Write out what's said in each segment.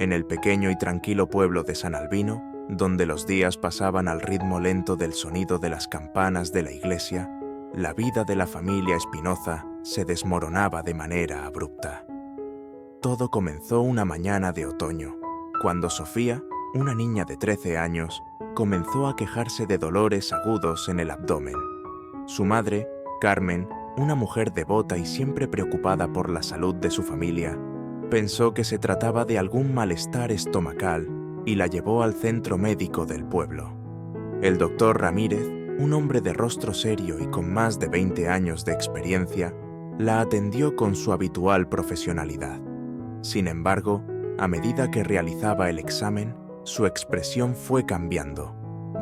En el pequeño y tranquilo pueblo de San Albino, donde los días pasaban al ritmo lento del sonido de las campanas de la iglesia, la vida de la familia Espinoza se desmoronaba de manera abrupta. Todo comenzó una mañana de otoño, cuando Sofía, una niña de 13 años, comenzó a quejarse de dolores agudos en el abdomen. Su madre, Carmen, una mujer devota y siempre preocupada por la salud de su familia, pensó que se trataba de algún malestar estomacal y la llevó al centro médico del pueblo. El doctor Ramírez, un hombre de rostro serio y con más de 20 años de experiencia, la atendió con su habitual profesionalidad. Sin embargo, a medida que realizaba el examen, su expresión fue cambiando,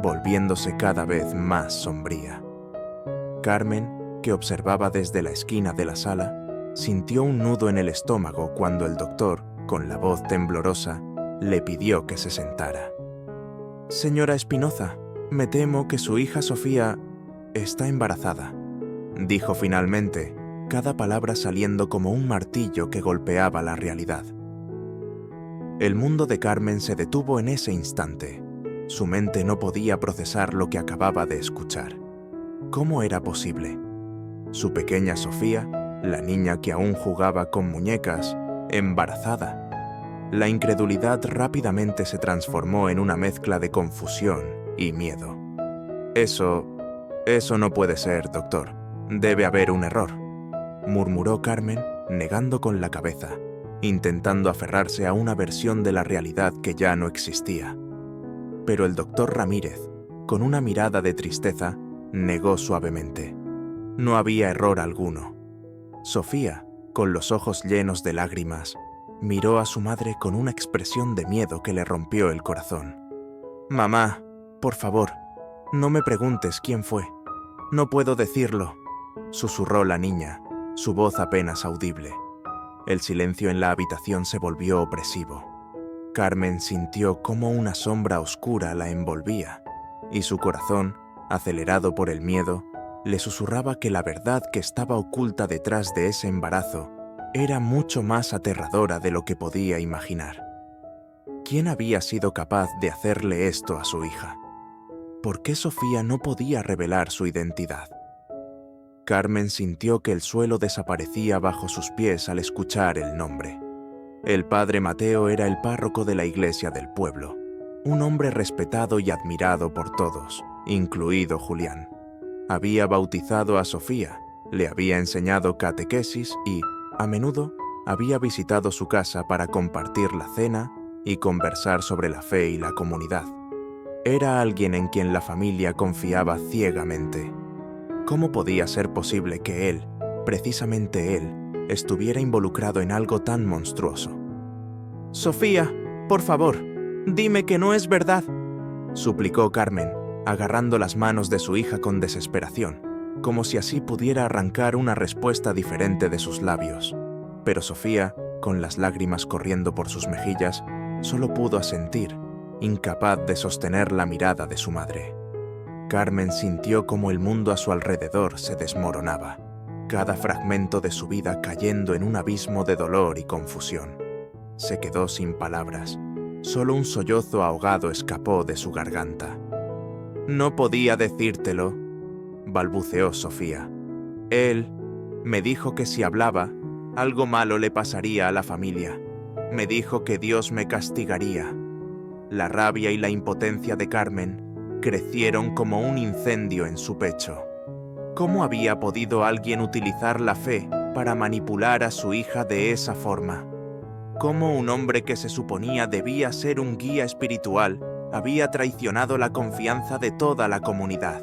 volviéndose cada vez más sombría. Carmen, que observaba desde la esquina de la sala, sintió un nudo en el estómago cuando el doctor, con la voz temblorosa, le pidió que se sentara. «Señora Espinoza, me temo que su hija Sofía está embarazada», dijo finalmente, cada palabra saliendo como un martillo que golpeaba la realidad. El mundo de Carmen se detuvo en ese instante. Su mente no podía procesar lo que acababa de escuchar. ¿Cómo era posible? Su pequeña Sofía, la niña que aún jugaba con muñecas, embarazada. La incredulidad rápidamente se transformó en una mezcla de confusión y miedo. Eso no puede ser, doctor. Debe haber un error», murmuró Carmen, negando con la cabeza, intentando aferrarse a una versión de la realidad que ya no existía. Pero el doctor Ramírez, con una mirada de tristeza, negó suavemente. No había error alguno. Sofía, con los ojos llenos de lágrimas, miró a su madre con una expresión de miedo que le rompió el corazón. «Mamá, por favor, no me preguntes quién fue. No puedo decirlo», susurró la niña, su voz apenas audible. El silencio en la habitación se volvió opresivo. Carmen sintió cómo una sombra oscura la envolvía, y su corazón, acelerado por el miedo, le susurraba que la verdad que estaba oculta detrás de ese embarazo era mucho más aterradora de lo que podía imaginar. ¿Quién había sido capaz de hacerle esto a su hija? ¿Por qué Sofía no podía revelar su identidad? Carmen sintió que el suelo desaparecía bajo sus pies al escuchar el nombre. El padre Mateo era el párroco de la iglesia del pueblo, un hombre respetado y admirado por todos, incluido Julián. Había bautizado a Sofía, le había enseñado catequesis y, a menudo, había visitado su casa para compartir la cena y conversar sobre la fe y la comunidad. Era alguien en quien la familia confiaba ciegamente. ¿Cómo podía ser posible que él, precisamente él, estuviera involucrado en algo tan monstruoso? «Sofía, por favor, dime que no es verdad», suplicó Carmen, agarrando las manos de su hija con desesperación, como si así pudiera arrancar una respuesta diferente de sus labios. Pero Sofía, con las lágrimas corriendo por sus mejillas, solo pudo asentir, incapaz de sostener la mirada de su madre. Carmen sintió como el mundo a su alrededor se desmoronaba, cada fragmento de su vida cayendo en un abismo de dolor y confusión. Se quedó sin palabras. Solo un sollozo ahogado escapó de su garganta. «No podía decírtelo», balbuceó Sofía. «Él me dijo que si hablaba, algo malo le pasaría a la familia. Me dijo que Dios me castigaría». La rabia y la impotencia de Carmen crecieron como un incendio en su pecho. ¿Cómo había podido alguien utilizar la fe para manipular a su hija de esa forma? ¿Cómo un hombre que se suponía debía ser un guía espiritual había traicionado la confianza de toda la comunidad?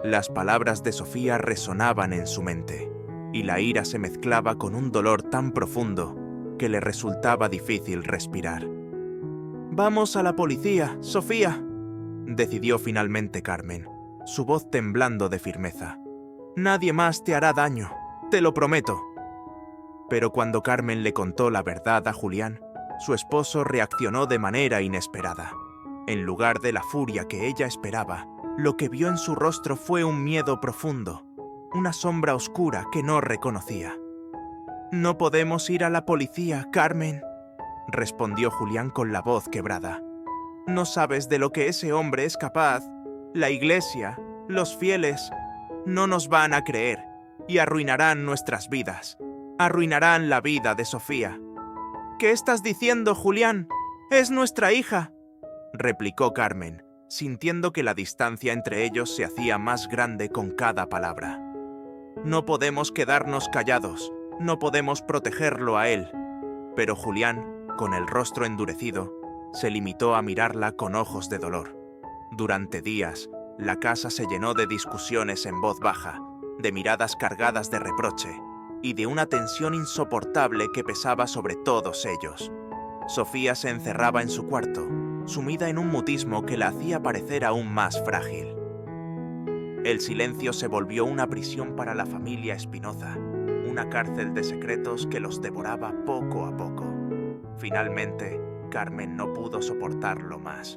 Las palabras de Sofía resonaban en su mente, y la ira se mezclaba con un dolor tan profundo que le resultaba difícil respirar. «Vamos a la policía, Sofía», decidió finalmente Carmen, su voz temblando de firmeza. «Nadie más te hará daño, te lo prometo». Pero cuando Carmen le contó la verdad a Julián, su esposo reaccionó de manera inesperada. En lugar de la furia que ella esperaba, lo que vio en su rostro fue un miedo profundo, una sombra oscura que no reconocía. «No podemos ir a la policía, Carmen», respondió Julián con la voz quebrada. No sabes de lo que ese hombre es capaz. La Iglesia, los fieles, no nos van a creer y arruinarán nuestras vidas. Arruinarán la vida de Sofía. ¿Qué estás diciendo, Julián? ¡Es nuestra hija!, replicó Carmen, sintiendo que la distancia entre ellos se hacía más grande con cada palabra. No podemos quedarnos callados, no podemos protegerlo a él. Pero Julián, con el rostro endurecido, se limitó a mirarla con ojos de dolor. Durante días, la casa se llenó de discusiones en voz baja, de miradas cargadas de reproche y de una tensión insoportable que pesaba sobre todos ellos. Sofía se encerraba en su cuarto, sumida en un mutismo que la hacía parecer aún más frágil. El silencio se volvió una prisión para la familia Espinoza, una cárcel de secretos que los devoraba poco a poco. Finalmente, Carmen no pudo soportarlo más.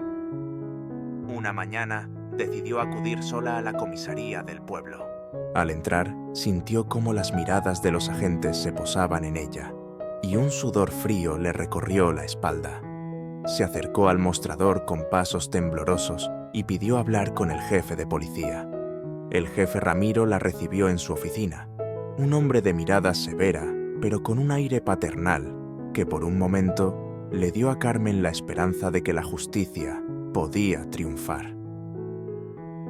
Una mañana, decidió acudir sola a la comisaría del pueblo. Al entrar, sintió cómo las miradas de los agentes se posaban en ella, y un sudor frío le recorrió la espalda. Se acercó al mostrador con pasos temblorosos y pidió hablar con el jefe de policía. El jefe Ramiro la recibió en su oficina, un hombre de mirada severa, pero con un aire paternal, que por un momento le dio a Carmen la esperanza de que la justicia podía triunfar.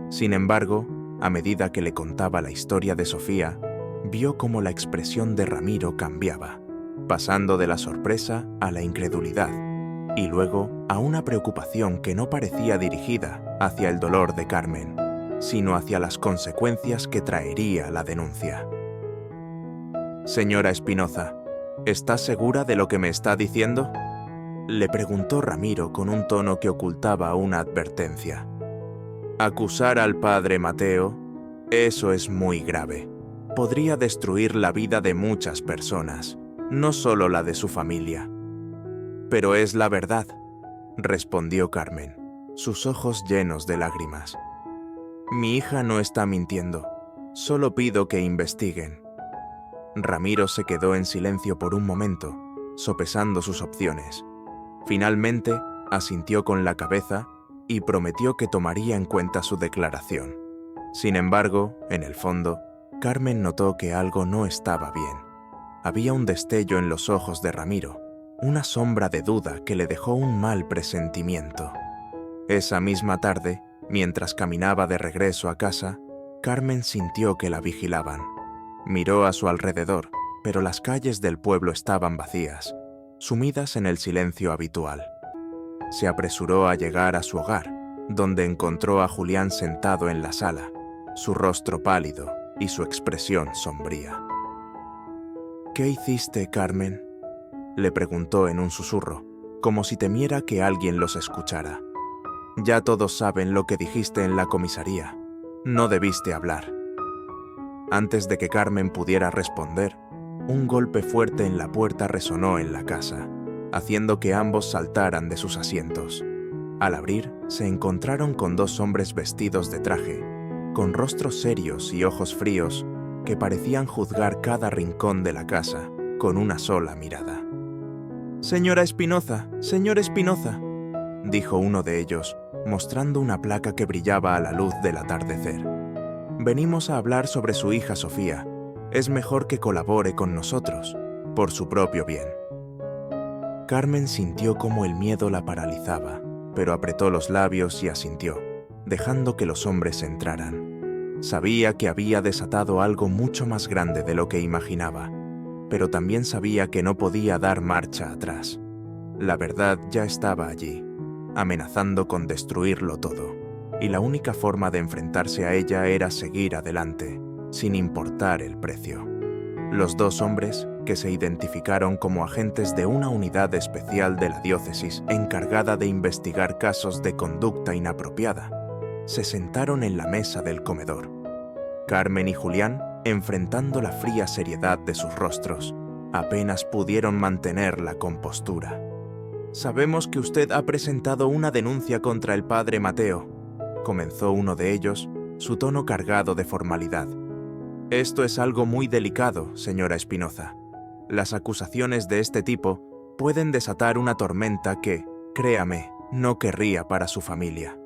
Sin embargo, a medida que le contaba la historia de Sofía, vio cómo la expresión de Ramiro cambiaba, pasando de la sorpresa a la incredulidad, y luego a una preocupación que no parecía dirigida hacia el dolor de Carmen, sino hacia las consecuencias que traería la denuncia. Señora Espinoza, ¿está segura de lo que me está diciendo?, le preguntó Ramiro con un tono que ocultaba una advertencia. Acusar al padre Mateo, eso es muy grave. Podría destruir la vida de muchas personas, no solo la de su familia. Pero es la verdad, respondió Carmen, sus ojos llenos de lágrimas. Mi hija no está mintiendo, solo pido que investiguen. Ramiro se quedó en silencio por un momento, sopesando sus opciones. Finalmente, asintió con la cabeza y prometió que tomaría en cuenta su declaración. Sin embargo, en el fondo, Carmen notó que algo no estaba bien. Había un destello en los ojos de Ramiro, una sombra de duda que le dejó un mal presentimiento. Esa misma tarde, mientras caminaba de regreso a casa, Carmen sintió que la vigilaban. Miró a su alrededor, pero las calles del pueblo estaban vacías, sumidas en el silencio habitual. Se apresuró a llegar a su hogar, donde encontró a Julián sentado en la sala, su rostro pálido y su expresión sombría. ¿Qué hiciste, Carmen?, le preguntó en un susurro, como si temiera que alguien los escuchara. Ya todos saben lo que dijiste en la comisaría. No debiste hablar. Antes de que Carmen pudiera responder, un golpe fuerte en la puerta resonó en la casa, haciendo que ambos saltaran de sus asientos. Al abrir, se encontraron con dos hombres vestidos de traje, con rostros serios y ojos fríos que parecían juzgar cada rincón de la casa con una sola mirada. «Señora Espinoza, señor Espinoza», dijo uno de ellos, mostrando una placa que brillaba a la luz del atardecer. «Venimos a hablar sobre su hija Sofía. Es mejor que colabore con nosotros, por su propio bien». Carmen sintió cómo el miedo la paralizaba, pero apretó los labios y asintió, dejando que los hombres entraran. Sabía que había desatado algo mucho más grande de lo que imaginaba, pero también sabía que no podía dar marcha atrás. La verdad ya estaba allí, amenazando con destruirlo todo, y la única forma de enfrentarse a ella era seguir adelante, sin importar el precio. Los dos hombres, que se identificaron como agentes de una unidad especial de la diócesis encargada de investigar casos de conducta inapropiada, se sentaron en la mesa del comedor. Carmen y Julián, enfrentando la fría seriedad de sus rostros, apenas pudieron mantener la compostura. «Sabemos que usted ha presentado una denuncia contra el padre Mateo», comenzó uno de ellos, su tono cargado de formalidad. «Esto es algo muy delicado, señora Espinoza. Las acusaciones de este tipo pueden desatar una tormenta que, créame, no querría para su familia.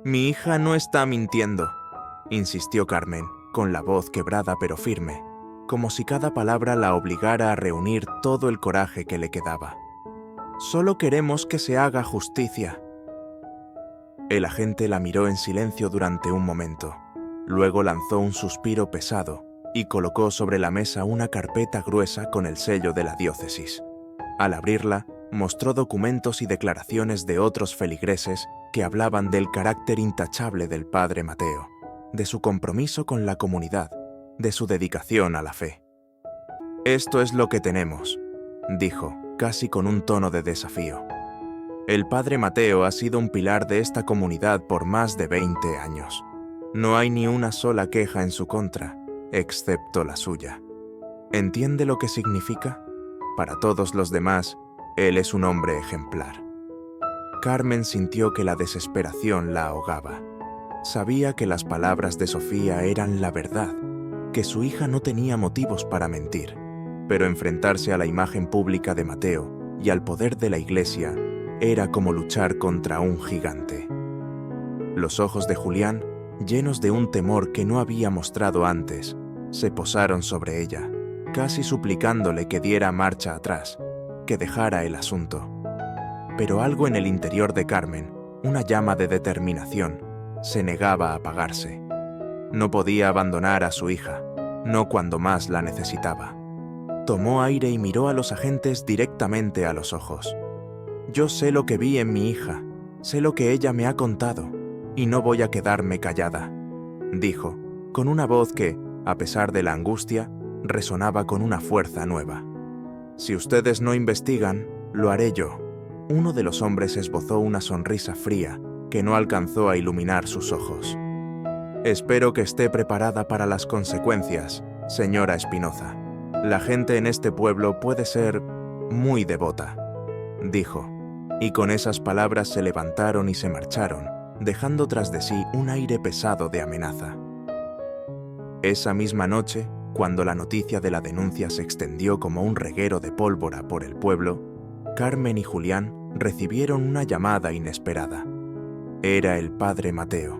Mi hija no está mintiendo, insistió Carmen, con la voz quebrada pero firme, como si cada palabra la obligara a reunir todo el coraje que le quedaba. Solo queremos que se haga justicia. El agente la miró en silencio durante un momento. Luego lanzó un suspiro pesado y colocó sobre la mesa una carpeta gruesa con el sello de la diócesis. Al abrirla, mostró documentos y declaraciones de otros feligreses que hablaban del carácter intachable del padre Mateo, de su compromiso con la comunidad, de su dedicación a la fe. «Esto es lo que tenemos», dijo, casi con un tono de desafío. «El padre Mateo ha sido un pilar de esta comunidad por más de 20 años. No hay ni una sola queja en su contra, excepto la suya. ¿Entiende lo que significa? Para todos los demás, él es un hombre ejemplar». Carmen sintió que la desesperación la ahogaba. Sabía que las palabras de Sofía eran la verdad, que su hija no tenía motivos para mentir, pero enfrentarse a la imagen pública de Mateo y al poder de la Iglesia era como luchar contra un gigante. Los ojos de Julián, llenos de un temor que no había mostrado antes, se posaron sobre ella, casi suplicándole que diera marcha atrás, que dejara el asunto. Pero algo en el interior de Carmen, una llama de determinación, se negaba a apagarse. No podía abandonar a su hija, no cuando más la necesitaba. Tomó aire y miró a los agentes directamente a los ojos. «Yo sé lo que vi en mi hija, sé lo que ella me ha contado, y no voy a quedarme callada», dijo, con una voz que, a pesar de la angustia, resonaba con una fuerza nueva. «Si ustedes no investigan, lo haré yo». Uno de los hombres esbozó una sonrisa fría que no alcanzó a iluminar sus ojos. «Espero que esté preparada para las consecuencias, señora Espinoza. La gente en este pueblo puede ser muy devota», dijo, y con esas palabras se levantaron y se marcharon, dejando tras de sí un aire pesado de amenaza. Esa misma noche, cuando la noticia de la denuncia se extendió como un reguero de pólvora por el pueblo, Carmen y Julián recibieron una llamada inesperada. Era el padre Mateo,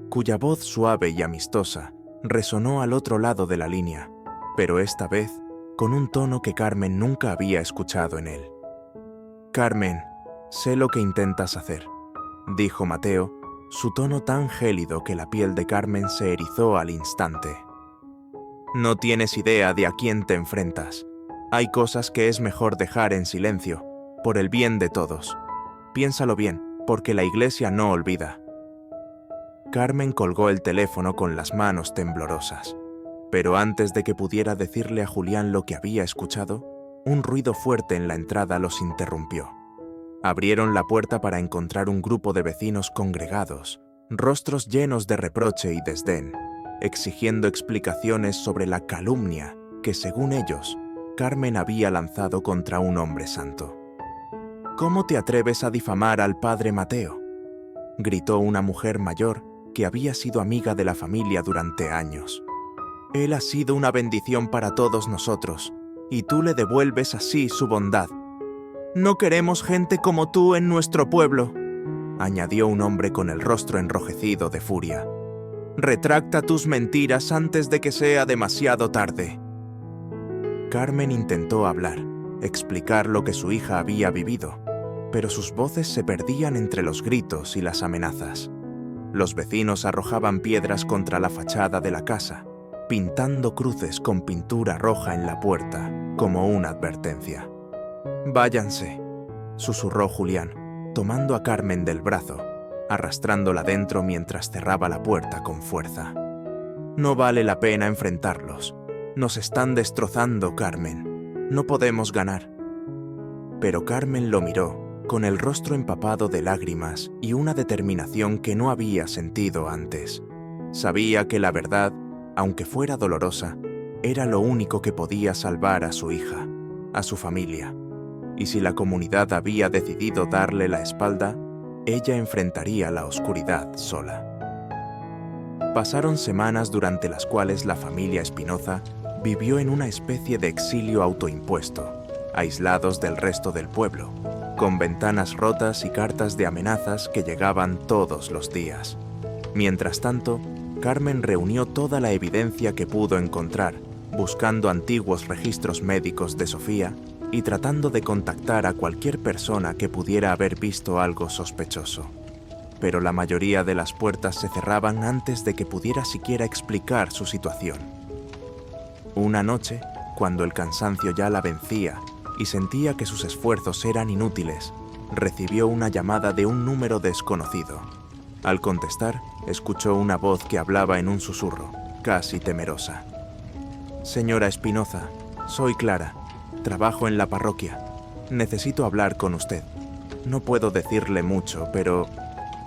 cuya voz suave y amistosa resonó al otro lado de la línea, pero esta vez con un tono que Carmen nunca había escuchado en él. «Carmen, sé lo que intentas hacer», dijo Mateo, su tono tan gélido que la piel de Carmen se erizó al instante. «No tienes idea de a quién te enfrentas. Hay cosas que es mejor dejar en silencio, por el bien de todos. Piénsalo bien, porque la Iglesia no olvida». Carmen colgó el teléfono con las manos temblorosas, pero antes de que pudiera decirle a Julián lo que había escuchado, un ruido fuerte en la entrada los interrumpió. Abrieron la puerta para encontrar un grupo de vecinos congregados, rostros llenos de reproche y desdén, exigiendo explicaciones sobre la calumnia que, según ellos, Carmen había lanzado contra un hombre santo. «¿Cómo te atreves a difamar al padre Mateo?», gritó una mujer mayor que había sido amiga de la familia durante años. «Él ha sido una bendición para todos nosotros, y tú le devuelves así su bondad. No queremos gente como tú en nuestro pueblo», añadió un hombre con el rostro enrojecido de furia. «Retracta tus mentiras antes de que sea demasiado tarde». Carmen intentó hablar, explicar lo que su hija había vivido, pero sus voces se perdían entre los gritos y las amenazas. Los vecinos arrojaban piedras contra la fachada de la casa, pintando cruces con pintura roja en la puerta, como una advertencia. «Váyanse», susurró Julián, tomando a Carmen del brazo, arrastrándola dentro mientras cerraba la puerta con fuerza. «No vale la pena enfrentarlos. Nos están destrozando, Carmen. No podemos ganar». Pero Carmen lo miró, con el rostro empapado de lágrimas y una determinación que no había sentido antes. Sabía que la verdad, aunque fuera dolorosa, era lo único que podía salvar a su hija, a su familia. Y si la comunidad había decidido darle la espalda, ella enfrentaría la oscuridad sola. Pasaron semanas durante las cuales la familia Espinoza vivió en una especie de exilio autoimpuesto, aislados del resto del pueblo, con ventanas rotas y cartas de amenazas que llegaban todos los días. Mientras tanto, Carmen reunió toda la evidencia que pudo encontrar, buscando antiguos registros médicos de Sofía y tratando de contactar a cualquier persona que pudiera haber visto algo sospechoso. Pero la mayoría de las puertas se cerraban antes de que pudiera siquiera explicar su situación. Una noche, cuando el cansancio ya la vencía y sentía que sus esfuerzos eran inútiles, recibió una llamada de un número desconocido. Al contestar, escuchó una voz que hablaba en un susurro, casi temerosa. «Señora Espinoza, soy Clara. Trabajo en la parroquia. Necesito hablar con usted. No puedo decirle mucho, pero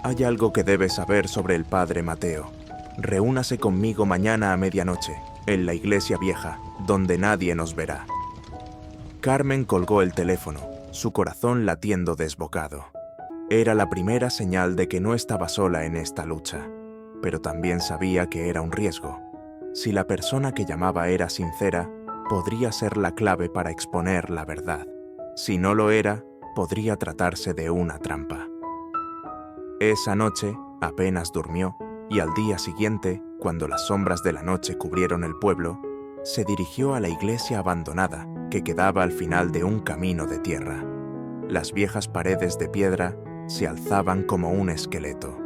hay algo que debe saber sobre el padre Mateo. Reúnase conmigo mañana a medianoche, en la iglesia vieja, donde nadie nos verá». Carmen colgó el teléfono, su corazón latiendo desbocado. Era la primera señal de que no estaba sola en esta lucha, pero también sabía que era un riesgo. Si la persona que llamaba era sincera, podría ser la clave para exponer la verdad. Si no lo era, podría tratarse de una trampa. Esa noche apenas durmió y al día siguiente, cuando las sombras de la noche cubrieron el pueblo, se dirigió a la iglesia abandonada que quedaba al final de un camino de tierra. Las viejas paredes de piedra se alzaban como un esqueleto,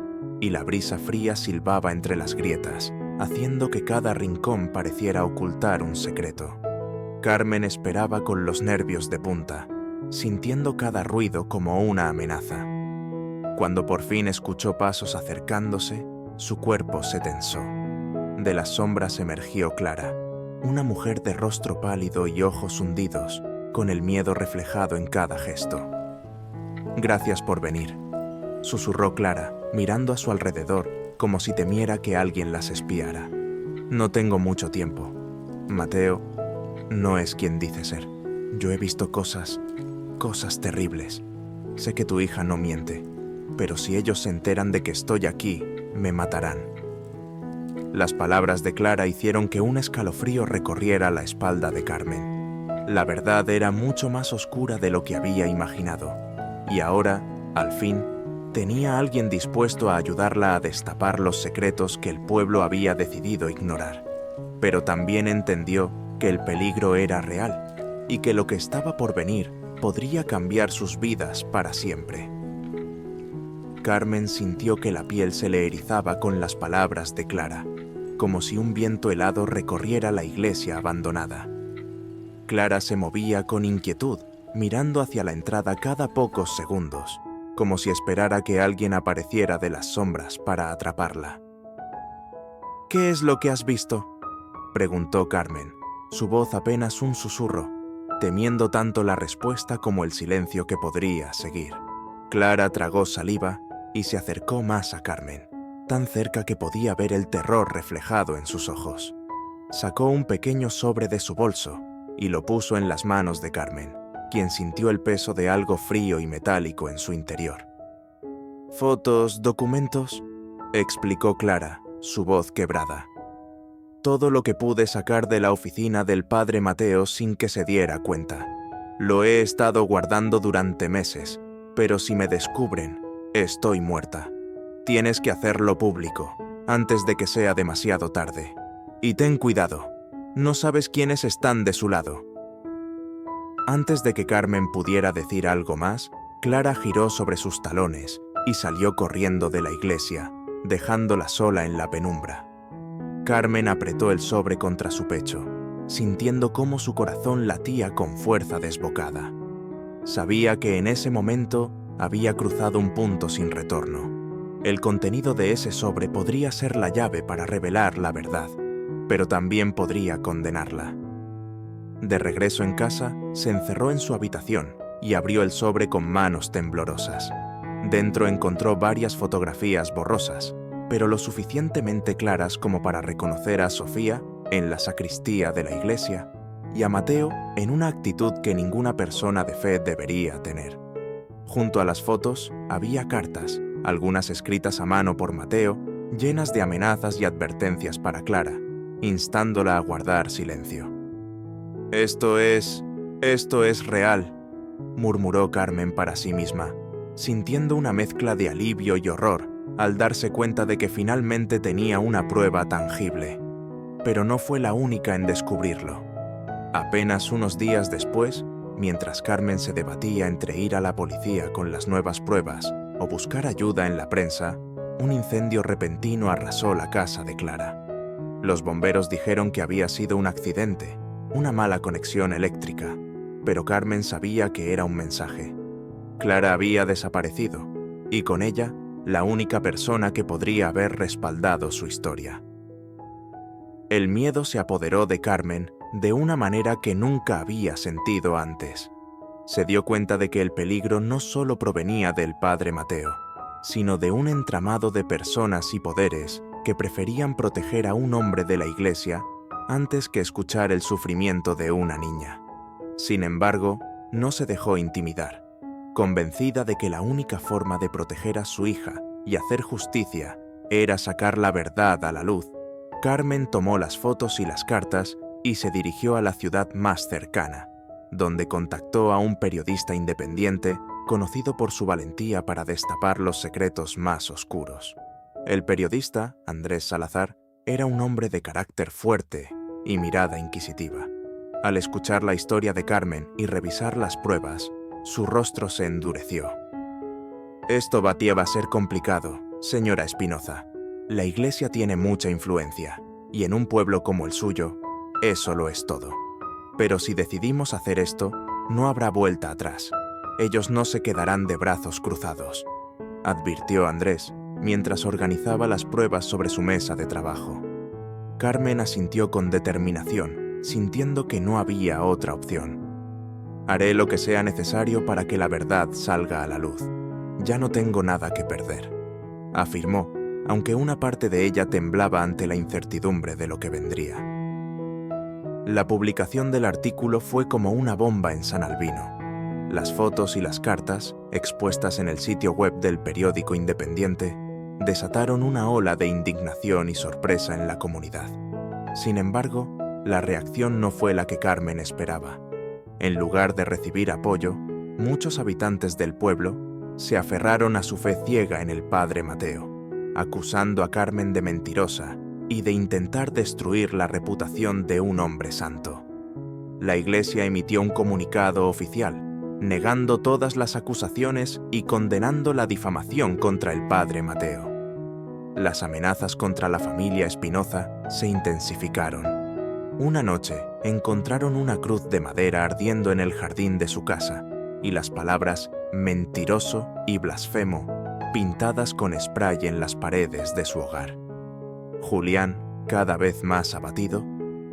y la brisa fría silbaba entre las grietas, haciendo que cada rincón pareciera ocultar un secreto. Carmen esperaba con los nervios de punta, sintiendo cada ruido como una amenaza. Cuando por fin escuchó pasos acercándose, su cuerpo se tensó. De las sombras emergió Clara, una mujer de rostro pálido y ojos hundidos, con el miedo reflejado en cada gesto. «Gracias por venir», susurró Clara, mirando a su alrededor como si temiera que alguien las espiara. «No tengo mucho tiempo. Mateo no es quien dice ser. Yo he visto cosas terribles. Sé que tu hija no miente, pero si ellos se enteran de que estoy aquí, me matarán». Las palabras de Clara hicieron que un escalofrío recorriera la espalda de Carmen. La verdad era mucho más oscura de lo que había imaginado, y ahora, al fin, tenía a alguien dispuesto a ayudarla a destapar los secretos que el pueblo había decidido ignorar. Pero también entendió que el peligro era real y que lo que estaba por venir podría cambiar sus vidas para siempre. Carmen sintió que la piel se le erizaba con las palabras de Clara, como si un viento helado recorriera la iglesia abandonada. Clara se movía con inquietud, mirando hacia la entrada cada pocos segundos, como si esperara que alguien apareciera de las sombras para atraparla. «¿Qué es lo que has visto?», preguntó Carmen, su voz apenas un susurro, temiendo tanto la respuesta como el silencio que podría seguir. Clara tragó saliva y se acercó más a Carmen, tan cerca que podía ver el terror reflejado en sus ojos. Sacó un pequeño sobre de su bolso y lo puso en las manos de Carmen, quien sintió el peso de algo frío y metálico en su interior. «¿Fotos, documentos?», explicó Clara, su voz quebrada. «Todo lo que pude sacar de la oficina del padre Mateo sin que se diera cuenta. Lo he estado guardando durante meses, pero si me descubren, estoy muerta. Tienes que hacerlo público, antes de que sea demasiado tarde. Y ten cuidado, no sabes quiénes están de su lado». Antes de que Carmen pudiera decir algo más, Clara giró sobre sus talones y salió corriendo de la iglesia, dejándola sola en la penumbra. Carmen apretó el sobre contra su pecho, sintiendo cómo su corazón latía con fuerza desbocada. Sabía que en ese momento había cruzado un punto sin retorno. El contenido de ese sobre podría ser la llave para revelar la verdad, pero también podría condenarla. De regreso en casa, se encerró en su habitación y abrió el sobre con manos temblorosas. Dentro encontró varias fotografías borrosas, pero lo suficientemente claras como para reconocer a Sofía en la sacristía de la iglesia y a Mateo en una actitud que ninguna persona de fe debería tener. Junto a las fotos había cartas, algunas escritas a mano por Mateo, llenas de amenazas y advertencias para Clara, instándola a guardar silencio. «Esto es «Esto es real», murmuró Carmen para sí misma, sintiendo una mezcla de alivio y horror al darse cuenta de que finalmente tenía una prueba tangible. Pero no fue la única en descubrirlo. Apenas unos días después, mientras Carmen se debatía entre ir a la policía con las nuevas pruebas o buscar ayuda en la prensa, un incendio repentino arrasó la casa de Clara. Los bomberos dijeron que había sido un accidente, una mala conexión eléctrica, pero Carmen sabía que era un mensaje. Clara había desaparecido, y con ella, la única persona que podría haber respaldado su historia. El miedo se apoderó de Carmen de una manera que nunca había sentido antes. Se dio cuenta de que el peligro no solo provenía del padre Mateo, sino de un entramado de personas y poderes que preferían proteger a un hombre de la Iglesia antes que escuchar el sufrimiento de una niña. Sin embargo, no se dejó intimidar. Convencida de que la única forma de proteger a su hija y hacer justicia era sacar la verdad a la luz, Carmen tomó las fotos y las cartas y se dirigió a la ciudad más cercana, donde contactó a un periodista independiente conocido por su valentía para destapar los secretos más oscuros. El periodista, Andrés Salazar, era un hombre de carácter fuerte y mirada inquisitiva. Al escuchar la historia de Carmen y revisar las pruebas, su rostro se endureció. «Esto va a ser complicado, señora Espinoza. La Iglesia tiene mucha influencia, y en un pueblo como el suyo, eso lo es todo. Pero si decidimos hacer esto, no habrá vuelta atrás. Ellos no se quedarán de brazos cruzados», advirtió Andrés, mientras organizaba las pruebas sobre su mesa de trabajo. Carmen asintió con determinación, sintiendo que no había otra opción. «Haré lo que sea necesario para que la verdad salga a la luz. Ya no tengo nada que perder», afirmó, aunque una parte de ella temblaba ante la incertidumbre de lo que vendría. La publicación del artículo fue como una bomba en San Albino. Las fotos y las cartas, expuestas en el sitio web del periódico independiente, desataron una ola de indignación y sorpresa en la comunidad. Sin embargo, la reacción no fue la que Carmen esperaba. En lugar de recibir apoyo, muchos habitantes del pueblo se aferraron a su fe ciega en el padre Mateo, acusando a Carmen de mentirosa y de intentar destruir la reputación de un hombre santo. La Iglesia emitió un comunicado oficial, negando todas las acusaciones y condenando la difamación contra el padre Mateo. Las amenazas contra la familia Espinoza se intensificaron. Una noche encontraron una cruz de madera ardiendo en el jardín de su casa y las palabras «mentiroso» y «blasfemo» pintadas con spray en las paredes de su hogar. Julián, cada vez más abatido,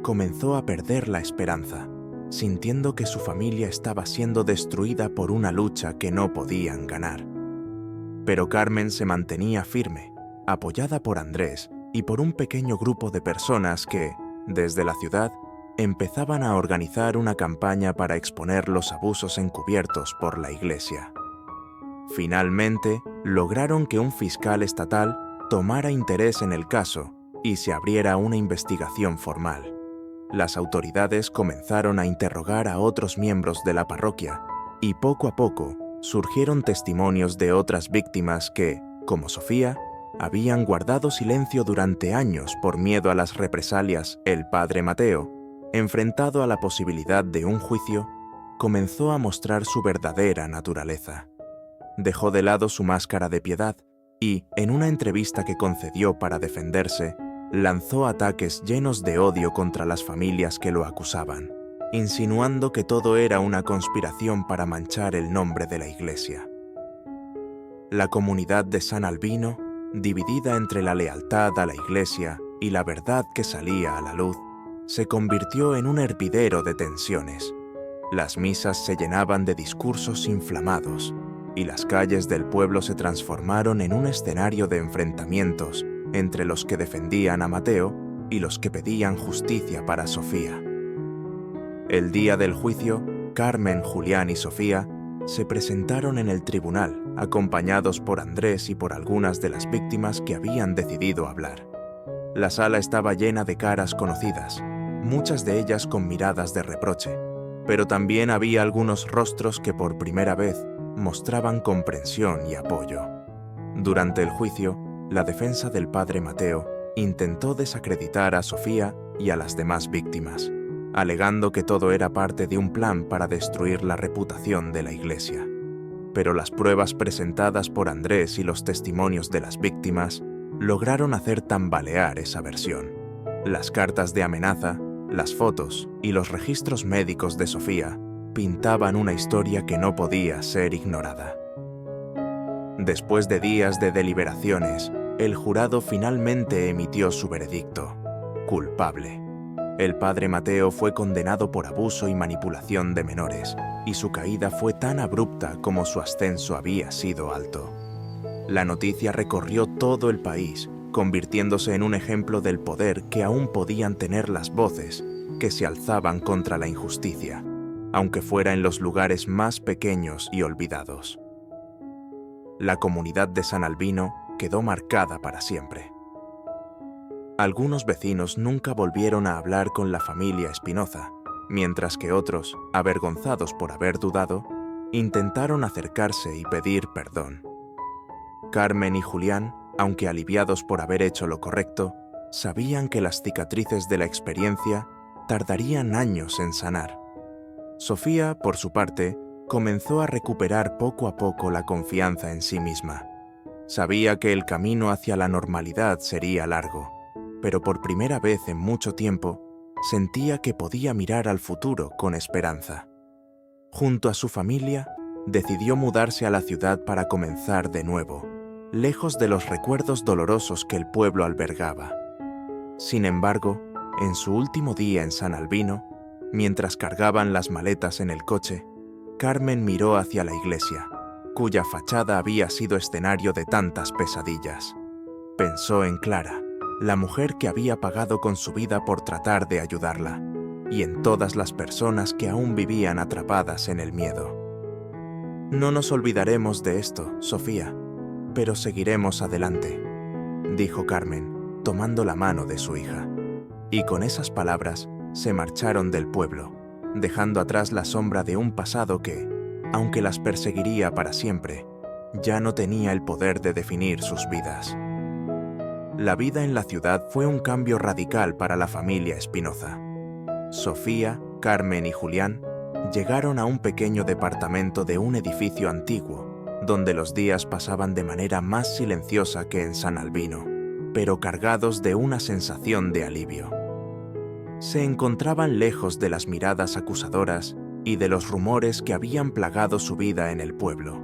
comenzó a perder la esperanza, sintiendo que su familia estaba siendo destruida por una lucha que no podían ganar. Pero Carmen se mantenía firme, apoyada por Andrés y por un pequeño grupo de personas que, desde la ciudad, empezaban a organizar una campaña para exponer los abusos encubiertos por la Iglesia. Finalmente, lograron que un fiscal estatal tomara interés en el caso y se abriera una investigación formal. Las autoridades comenzaron a interrogar a otros miembros de la parroquia y poco a poco surgieron testimonios de otras víctimas que, como Sofía, habían guardado silencio durante años por miedo a las represalias. El padre Mateo, enfrentado a la posibilidad de un juicio, comenzó a mostrar su verdadera naturaleza. Dejó de lado su máscara de piedad y, en una entrevista que concedió para defenderse, lanzó ataques llenos de odio contra las familias que lo acusaban, insinuando que todo era una conspiración para manchar el nombre de la Iglesia. La comunidad de San Albino, dividida entre la lealtad a la Iglesia y la verdad que salía a la luz, se convirtió en un hervidero de tensiones. Las misas se llenaban de discursos inflamados, y las calles del pueblo se transformaron en un escenario de enfrentamientos entre los que defendían a Mateo y los que pedían justicia para Sofía. El día del juicio, Carmen, Julián y Sofía se presentaron en el tribunal, acompañados por Andrés y por algunas de las víctimas que habían decidido hablar. La sala estaba llena de caras conocidas, muchas de ellas con miradas de reproche, pero también había algunos rostros que por primera vez mostraban comprensión y apoyo. Durante el juicio, la defensa del padre Mateo intentó desacreditar a Sofía y a las demás víctimas, alegando que todo era parte de un plan para destruir la reputación de la Iglesia. Pero las pruebas presentadas por Andrés y los testimonios de las víctimas lograron hacer tambalear esa versión. Las cartas de amenaza, las fotos y los registros médicos de Sofía pintaban una historia que no podía ser ignorada. Después de días de deliberaciones, el jurado finalmente emitió su veredicto: culpable. El padre Mateo fue condenado por abuso y manipulación de menores, y su caída fue tan abrupta como su ascenso había sido alto. La noticia recorrió todo el país, convirtiéndose en un ejemplo del poder que aún podían tener las voces que se alzaban contra la injusticia, aunque fuera en los lugares más pequeños y olvidados. La comunidad de San Albino quedó marcada para siempre. Algunos vecinos nunca volvieron a hablar con la familia Espinoza, mientras que otros, avergonzados por haber dudado, intentaron acercarse y pedir perdón. Carmen y Julián, aunque aliviados por haber hecho lo correcto, sabían que las cicatrices de la experiencia tardarían años en sanar. Sofía, por su parte, comenzó a recuperar poco a poco la confianza en sí misma. Sabía que el camino hacia la normalidad sería largo, pero por primera vez en mucho tiempo, sentía que podía mirar al futuro con esperanza. Junto a su familia, decidió mudarse a la ciudad para comenzar de nuevo, lejos de los recuerdos dolorosos que el pueblo albergaba. Sin embargo, en su último día en San Albino, mientras cargaban las maletas en el coche, Carmen miró hacia la iglesia, cuya fachada había sido escenario de tantas pesadillas. Pensó en Clara, la mujer que había pagado con su vida por tratar de ayudarla, y en todas las personas que aún vivían atrapadas en el miedo. No nos olvidaremos de esto, Sofía, pero seguiremos adelante, dijo Carmen, tomando la mano de su hija. Y con esas palabras se marcharon del pueblo, dejando atrás la sombra de un pasado que, aunque las perseguiría para siempre, ya no tenía el poder de definir sus vidas. La vida en la ciudad fue un cambio radical para la familia Espinoza. Sofía, Carmen y Julián llegaron a un pequeño departamento de un edificio antiguo, donde los días pasaban de manera más silenciosa que en San Albino, pero cargados de una sensación de alivio. Se encontraban lejos de las miradas acusadoras y de los rumores que habían plagado su vida en el pueblo.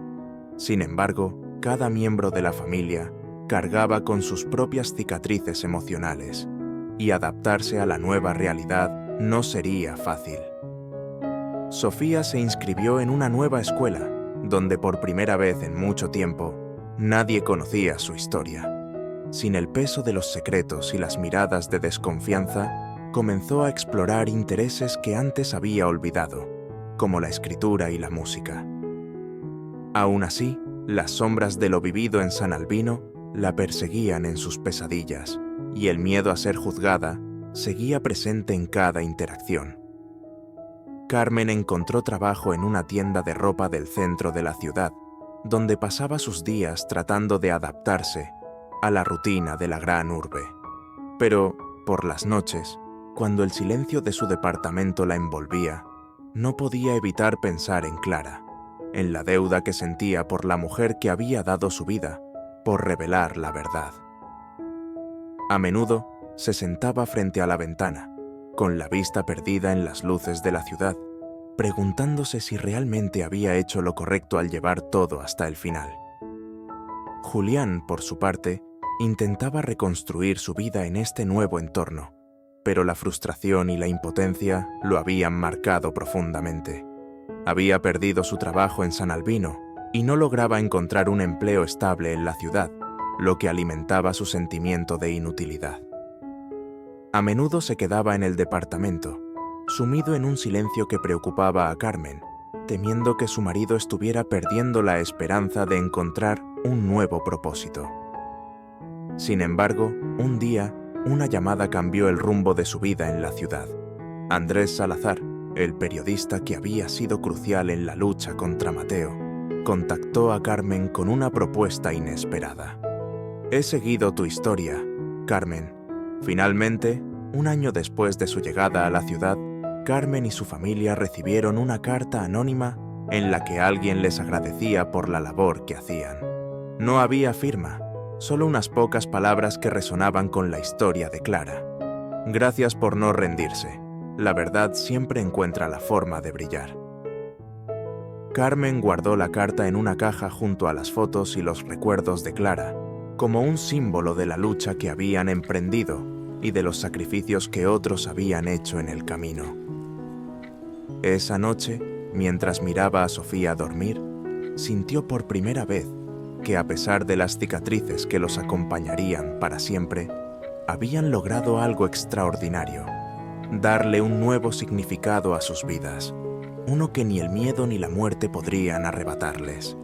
Sin embargo, cada miembro de la familia cargaba con sus propias cicatrices emocionales, y adaptarse a la nueva realidad no sería fácil. Sofía se inscribió en una nueva escuela, donde por primera vez en mucho tiempo nadie conocía su historia. Sin el peso de los secretos y las miradas de desconfianza, comenzó a explorar intereses que antes había olvidado, como la escritura y la música. Aún así, las sombras de lo vivido en San Albino la perseguían en sus pesadillas, y el miedo a ser juzgada seguía presente en cada interacción. Carmen encontró trabajo en una tienda de ropa del centro de la ciudad, donde pasaba sus días tratando de adaptarse a la rutina de la gran urbe. Pero, por las noches, cuando el silencio de su departamento la envolvía, no podía evitar pensar en Clara, en la deuda que sentía por la mujer que había dado su vida por revelar la verdad. A menudo se sentaba frente a la ventana, con la vista perdida en las luces de la ciudad, preguntándose si realmente había hecho lo correcto al llevar todo hasta el final. Julián, por su parte, intentaba reconstruir su vida en este nuevo entorno, pero la frustración y la impotencia lo habían marcado profundamente. Había perdido su trabajo en San Albino y no lograba encontrar un empleo estable en la ciudad, lo que alimentaba su sentimiento de inutilidad. A menudo se quedaba en el departamento, sumido en un silencio que preocupaba a Carmen, temiendo que su marido estuviera perdiendo la esperanza de encontrar un nuevo propósito. Sin embargo, un día, una llamada cambió el rumbo de su vida en la ciudad. Andrés Salazar, El periodista que había sido crucial en la lucha contra Mateo contactó a Carmen con una propuesta inesperada. He seguido tu historia, Carmen. Finalmente, un año después de su llegada a la ciudad, Carmen y su familia recibieron una carta anónima en la que alguien les agradecía por la labor que hacían. No había firma, solo unas pocas palabras que resonaban con la historia de Clara. Gracias por no rendirse. La verdad siempre encuentra la forma de brillar. Carmen guardó la carta en una caja junto a las fotos y los recuerdos de Clara, como un símbolo de la lucha que habían emprendido y de los sacrificios que otros habían hecho en el camino. Esa noche, mientras miraba a Sofía dormir, sintió por primera vez que, a pesar de las cicatrices que los acompañarían para siempre, habían logrado algo extraordinario: darle un nuevo significado a sus vidas, uno que ni el miedo ni la muerte podrían arrebatarles.